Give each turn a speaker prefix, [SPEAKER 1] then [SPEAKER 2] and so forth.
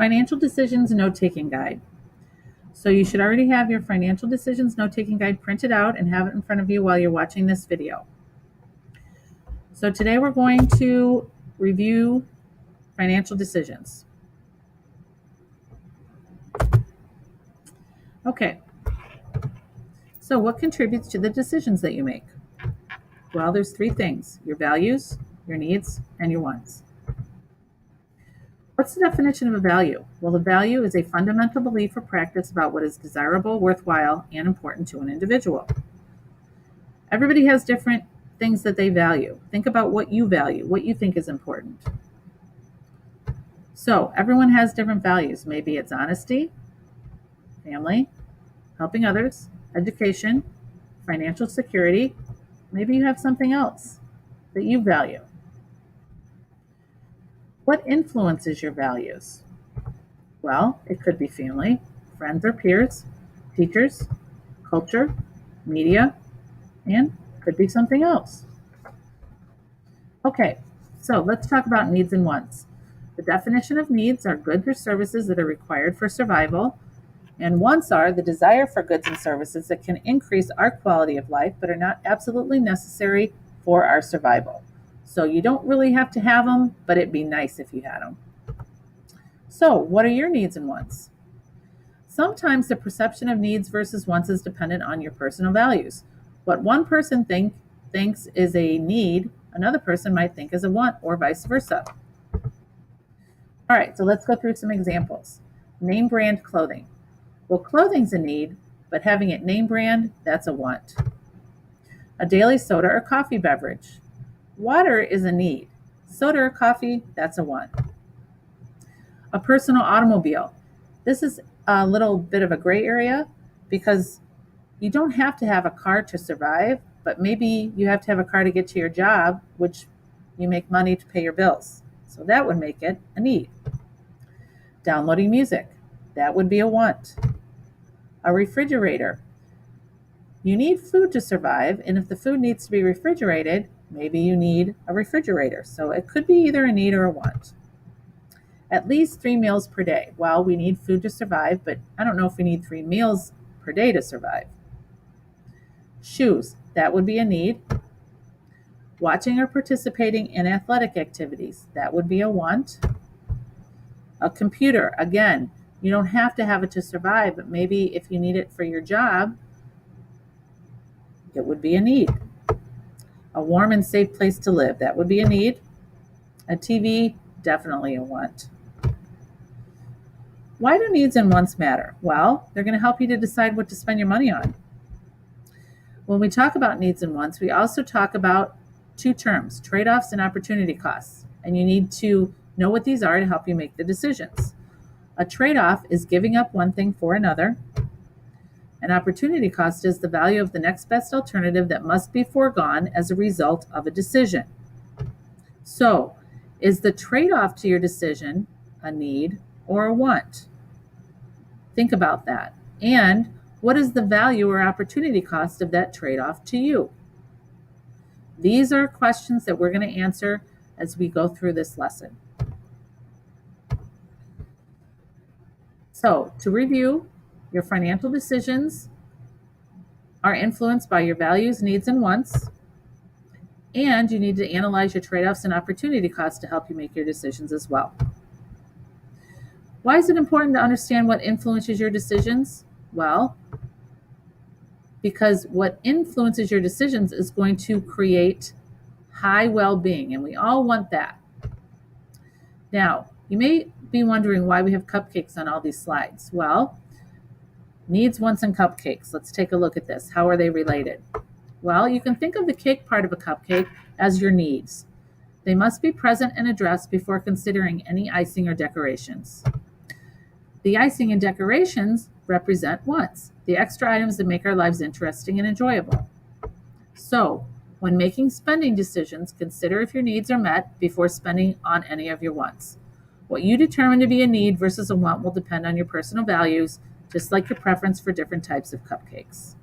[SPEAKER 1] Financial Decisions Note-Taking Guide. So you should already have your Financial Decisions Note-Taking Guide printed out and have it in front of you while you're watching this video. So today we're going to review financial decisions. Okay, so what contributes to the decisions that you make? Well, there's three things: your values, your needs, and your wants. What's the definition of a value? Well, a value is a fundamental belief or practice about what is desirable, worthwhile, and important to an individual. Everybody has different things that they value. Think about what you value, what you think is important. So everyone has different values. Maybe it's honesty, family, helping others, education, financial security. Maybe you have something else that you value. What influences your values? Well, it could be family, friends or peers, teachers, culture, media, and could be something else. Okay, so let's talk about needs and wants. The definition of needs are goods or services that are required for survival, and wants are the desire for goods and services that can increase our quality of life but are not absolutely necessary for our survival. So you don't really have to have them, but it'd be nice if you had them. So what are your needs and wants? Sometimes the perception of needs versus wants is dependent on your personal values. What one person thinks is a need, another person might think is a want, or vice versa. All right, so let's go through some examples. Name brand clothing. Well, clothing's a need, but having it name brand, that's a want. A daily soda or coffee beverage. Water is a need. Soda or coffee, that's a want. A personal automobile. This is a little bit of a gray area because you don't have to have a car to survive, but maybe you have to have a car to get to your job, which you make money to pay your bills. So that would make it a need. Downloading music, that would be a want. A refrigerator. You need food to survive, and if the food needs to be refrigerated, maybe you need a refrigerator. So it could be either a need or a want. At least 3 meals per day. Well, we need food to survive, but I don't know if we need 3 meals per day to survive. Shoes, that would be a need. Watching or participating in athletic activities, that would be a want. A computer, again, you don't have to have it to survive, but maybe if you need it for your job, it would be a need. A warm and safe place to live, that would be a need. A TV, definitely a want. Why do needs and wants matter? Well, they're going to help you to decide what to spend your money on. When we talk about needs and wants, we also talk about two terms, trade-offs and opportunity costs. And you need to know what these are to help you make the decisions. A trade-off is giving up one thing for another. An opportunity cost is the value of the next best alternative that must be foregone as a result of a decision. So, is the trade-off to your decision a need or a want? Think about that. And what is the value or opportunity cost of that trade-off to you? These are questions that we're going to answer as we go through this lesson. So, to review, your financial decisions are influenced by your values, needs, and wants, and you need to analyze your trade-offs and opportunity costs to help you make your decisions as well. Why is it important to understand what influences your decisions? Well, because what influences your decisions is going to create high well-being, and we all want that. Now, you may be wondering why we have cupcakes on all these slides. Well, needs, wants, and cupcakes. Let's take a look at this. How are they related? Well, you can think of the cake part of a cupcake as your needs. They must be present and addressed before considering any icing or decorations. The icing and decorations represent wants, the extra items that make our lives interesting and enjoyable. So, when making spending decisions, consider if your needs are met before spending on any of your wants. What you determine to be a need versus a want will depend on your personal values, just like your preference for different types of cupcakes.